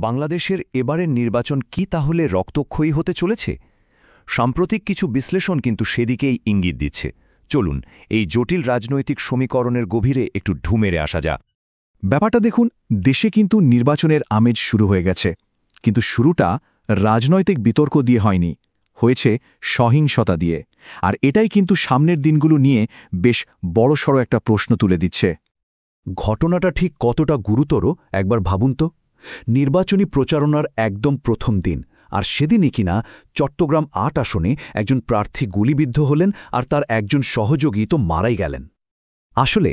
বাংলাদেশের এবারের নির্বাচন কি তাহলে রক্তক্ষয়ী হতে চলেছে? সাম্প্রতিক কিছু বিশ্লেষণ কিন্তু সেদিকেই ইঙ্গিত দিচ্ছে। চলুন এই জটিল রাজনৈতিক সমীকরণের গভীরে একটু ঢু মেরে আসা যাক। ব্যাপারটা দেখুন, দেশে কিন্তু নির্বাচনের আমেজ শুরু হয়ে গেছে, কিন্তু শুরুটা রাজনৈতিক বিতর্ক দিয়ে হয়নি, হয়েছে সহিংসতা দিয়ে। আর এটাই কিন্তু সামনের দিনগুলো নিয়ে বেশ বড়সড় একটা প্রশ্ন তুলে দিচ্ছে। ঘটনাটা ঠিক কতটা গুরুতর একবার ভাবুন তো। নির্বাচনী প্রচারণার একদম প্রথম দিন, আর সেদিনই কিনা চট্টগ্রাম ৮ আসনে একজন প্রার্থী গুলিবিদ্ধ হলেন আর তার একজন সহযোগী তো মারাই গেলেন। আসলে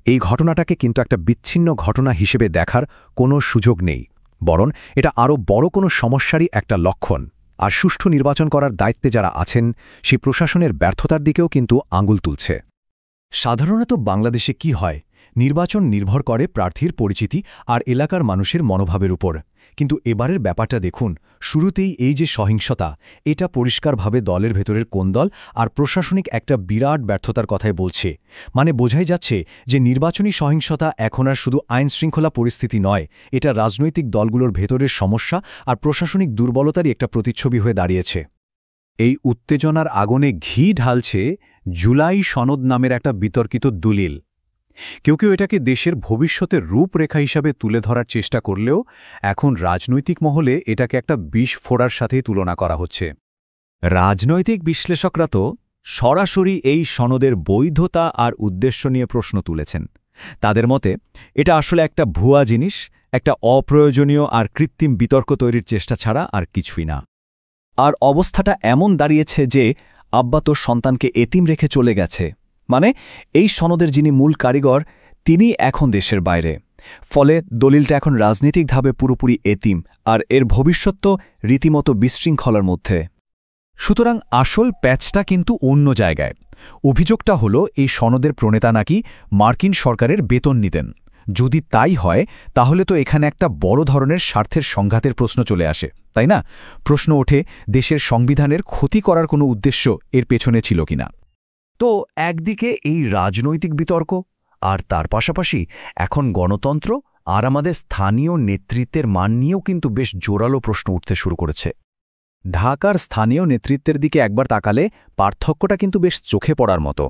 এই ঘটনাটাকে কিন্তু একটা বিচ্ছিন্ন ঘটনা হিসেবে দেখার কোনো সুযোগ নেই, বরং এটা আরও বড় কোনো সমস্যারই একটা লক্ষণ। আর সুষ্ঠু নির্বাচন করার দায়িত্বে যারা আছেন সেই প্রশাসনের ব্যর্থতার দিকেও কিন্তু আঙুল তুলছে। সাধারণত বাংলাদেশে কি হয়, নির্বাচন নির্ভর করে প্রার্থীর পরিচিতি আর এলাকার মানুষের মনোভাবের উপর। কিন্তু এবারের ব্যাপারটা দেখুন, শুরুতেই এই যে সহিংসতা, এটা পরিষ্কারভাবে দলের ভেতরের কোন দল আর প্রশাসনিক একটা বিরাট ব্যর্থতার কথাই বলছে। মানে বোঝাই যাচ্ছে যে নির্বাচনী সহিংসতা এখন আর শুধু আইনশৃঙ্খলা পরিস্থিতি নয়, এটা রাজনৈতিক দলগুলোর ভেতরের সমস্যা আর প্রশাসনিক দুর্বলতারই একটা প্রতিচ্ছবি হয়ে দাঁড়িয়েছে। এই উত্তেজনার আগুনে ঘি ঢালছে জুলাই সনদ নামের একটা বিতর্কিত দলিল। কেউ কেউ এটাকে দেশের ভবিষ্যতের রূপরেখা হিসাবে তুলে ধরার চেষ্টা করলেও এখন রাজনৈতিক মহলে এটাকে একটা বিষ ফোড়ার সাথেই তুলনা করা হচ্ছে। রাজনৈতিক বিশ্লেষকরা তো সরাসরি এই সনদের বৈধতা আর উদ্দেশ্য নিয়ে প্রশ্ন তুলেছেন। তাদের মতে এটা আসলে একটা ভুয়া জিনিস, একটা অপ্রয়োজনীয় আর কৃত্রিম বিতর্ক তৈরির চেষ্টা ছাড়া আর কিছুই না। আর অবস্থাটা এমন দাঁড়িয়েছে যে আব্বা তো সন্তানকে এতিম রেখে চলে গেছে, মানে এই সনদের যিনি মূল কারিগর তিনি এখন দেশের বাইরে। ফলে দলিলটা এখন রাজনীতিকভাবে পুরোপুরি এতিম, আর এর ভবিষ্যৎ তো রীতিমতো বিশৃঙ্খলার মধ্যে। সুতরাং আসল প্যাচটা কিন্তু অন্য জায়গায়। অভিযোগটা হলো এই সনদের প্রণেতা নাকি মার্কিন সরকারের বেতন নিতেন। যদি তাই হয় তাহলে তো এখানে একটা বড় ধরনের স্বার্থের সংঘাতের প্রশ্ন চলে আসে, তাই না? প্রশ্ন ওঠে, দেশের সংবিধানের ক্ষতি করার কোনো উদ্দেশ্য এর পেছনে ছিল কিনা। তো একদিকে এই রাজনৈতিক বিতর্ক, আর তার পাশাপাশি এখন গণতন্ত্র আর আমাদের স্থানীয় নেতৃত্বের মান নিয়েও কিন্তু বেশ জোরালো প্রশ্ন উঠতে শুরু করেছে। ঢাকার স্থানীয় নেতৃত্বের দিকে একবার তাকালে পার্থক্যটা কিন্তু বেশ চোখে পড়ার মতো।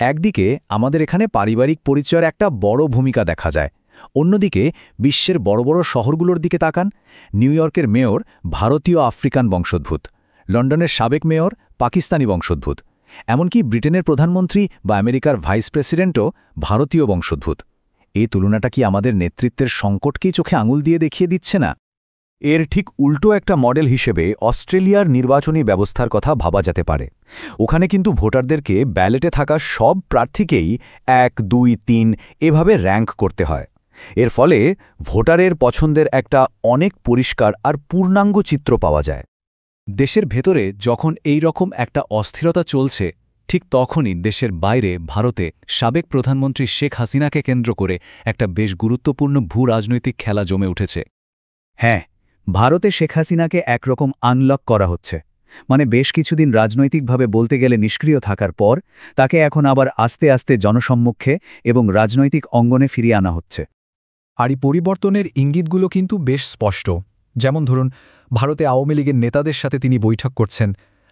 একদিকে আমাদের এখানে পারিবারিক পরিচয়ের একটা বড় ভূমিকা দেখা যায়, অন্যদিকে বিশ্বের বড় বড় শহরগুলোর দিকে তাকান। নিউ ইয়র্কের মেয়র ভারতীয় আফ্রিকান বংশোদ্ভূত, লন্ডনের সাবেক মেয়র পাকিস্তানি বংশোদ্ভূত, এমনকি ব্রিটেনের প্রধানমন্ত্রী বা আমেরিকার ভাইস প্রেসিডেন্টও ভারতীয় বংশোদ্ভূত। এই তুলনাটা কি আমাদের নেতৃত্বের সংকটকেই চোখে আঙুল দিয়ে দেখিয়ে দিচ্ছে না? এর ঠিক উল্টো একটা মডেল হিসেবে অস্ট্রেলিয়ার নির্বাচনী ব্যবস্থার কথা ভাবা যেতে পারে। ওখানে কিন্তু ভোটারদেরকে ব্যালেটে থাকা সব প্রার্থীকেই ১, ২, ৩ এভাবে র্যাঙ্ক করতে হয়। এর ফলে ভোটারের পছন্দের একটা অনেক পরিষ্কার আর পূর্ণাঙ্গ চিত্র পাওয়া যায়। দেশের ভেতরে যখন এই রকম একটা অস্থিরতা চলছে, ঠিক তখনই দেশের বাইরে ভারতে সাবেক প্রধানমন্ত্রী শেখ হাসিনাকে কেন্দ্র করে একটা বেশ গুরুত্বপূর্ণ ভূ-রাজনৈতিক খেলা জমে উঠেছে। হ্যাঁ, ভারতে শেখ হাসিনাকে একরকম আনলক করা হচ্ছে। মানে বেশ কিছুদিন রাজনৈতিকভাবে বলতে গেলে নিষ্ক্রিয় থাকার পর তাকে এখন আবার আস্তে আস্তে জনসম্মুখে এবং রাজনৈতিক অঙ্গনে ফিরিয়ে আনা হচ্ছে। আর এই পরিবর্তনের ইঙ্গিতগুলো কিন্তু বেশ স্পষ্ট। যেমন ধরুন, ভারতে আওয়ামী লীগের নেতাদের সাথে তিনি বৈঠক করছেন,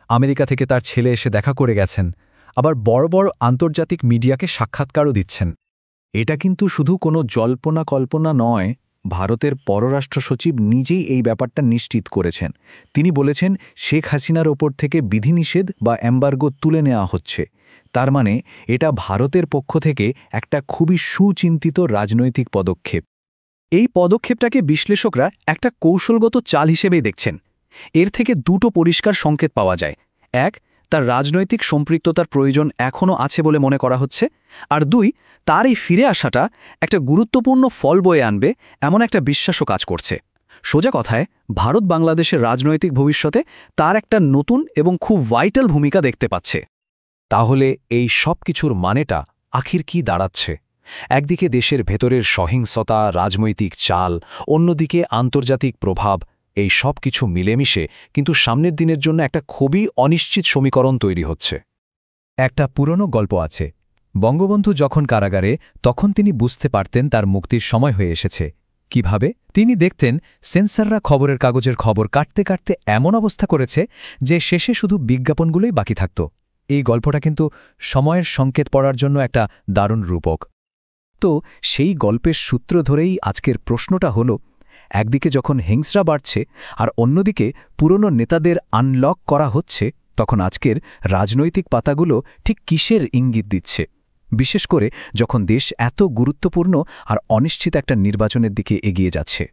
আমেরিকা থেকে তার ছেলে এসে দেখা করে গেছেন, আবার বড় বড় আন্তর্জাতিক মিডিয়াকে সাক্ষাৎকারও দিচ্ছেন। এটা কিন্তু শুধু কোনো জল্পনা কল্পনা নয়, ভারতের পররাষ্ট্র সচিব নিজেই এই ব্যাপারটা নিশ্চিত করেছেন। তিনি বলেছেন শেখ হাসিনার ওপর থেকে বিধিনিষেধ বা এম্বার্গো তুলে নেওয়া হচ্ছে। তার মানে এটা ভারতের পক্ষ থেকে একটা খুবই সুচিন্তিত রাজনৈতিক পদক্ষেপ। এই পদক্ষেপটাকে বিশ্লেষকরা একটা কৌশলগত চাল হিসেবেই দেখছেন। এর থেকে দুটো পরিষ্কার সংকেত পাওয়া যায়। এক, তার রাজনৈতিক সম্পৃক্ততার প্রয়োজন এখনও আছে বলে মনে করা হচ্ছে, আর দুই, তার এই ফিরে আসাটা একটা গুরুত্বপূর্ণ ফল বয়ে আনবে এমন একটা বিশ্বাসও কাজ করছে। সোজা কথায়, ভারত বাংলাদেশের রাজনৈতিক ভবিষ্যতে তার একটা নতুন এবং খুব ভাইটাল ভূমিকা দেখতে পাচ্ছে। তাহলে এই সব কিছুর মানেটা আখির কি দাঁড়াচ্ছে? একদিকে দেশের ভেতরের সহিংসতা, রাজনৈতিক চাল, অন্যদিকে আন্তর্জাতিক প্রভাব, এই সব কিছু মিলেমিশে কিন্তু সামনের দিনের জন্য একটা খুবই অনিশ্চিত সমীকরণ তৈরি হচ্ছে। একটা পুরনো গল্প আছে। বঙ্গবন্ধু যখন কারাগারে, তখন তিনি বুঝতে পারতেন তার মুক্তির সময় হয়ে এসেছে। কিভাবে? তিনি দেখতেন সেন্সররা খবরের কাগজের খবর কাটতে কাটতে এমন অবস্থা করেছে যে শেষে শুধু বিজ্ঞাপনগুলোই বাকি থাকত। এই গল্পটা কিন্তু সময়ের সংকেত পড়ার জন্য একটা দারুণ রূপক। তো সেই গল্পের সূত্র ধরেই আজকের প্রশ্নটা হলো, একদিকে যখন হিংস্রা বাড়ছে আর অন্যদিকে পুরনো নেতাদের আনলক করা হচ্ছে, তখন আজকের রাজনৈতিক পাতাগুলো ঠিক কিসের ইঙ্গিত দিচ্ছে? বিশেষ করে যখন দেশ এত গুরুত্বপূর্ণ আর অনিশ্চিত একটা নির্বাচনের দিকে এগিয়ে যাচ্ছে।